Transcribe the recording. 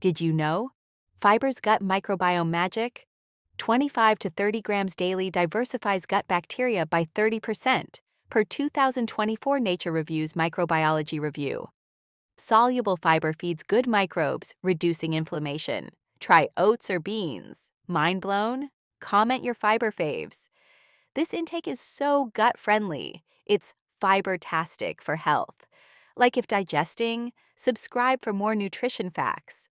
Did you know? Fiber's gut microbiome magic? 25 to 30 grams daily diversifies gut bacteria by 30% per 2024 Nature Review's microbiology review. Soluble fiber feeds good microbes, reducing inflammation. Try oats or beans. Mind blown? Comment your fiber faves. This intake is so gut-friendly. It's fiber-tastic for health. Like if digesting, subscribe for more nutrition facts.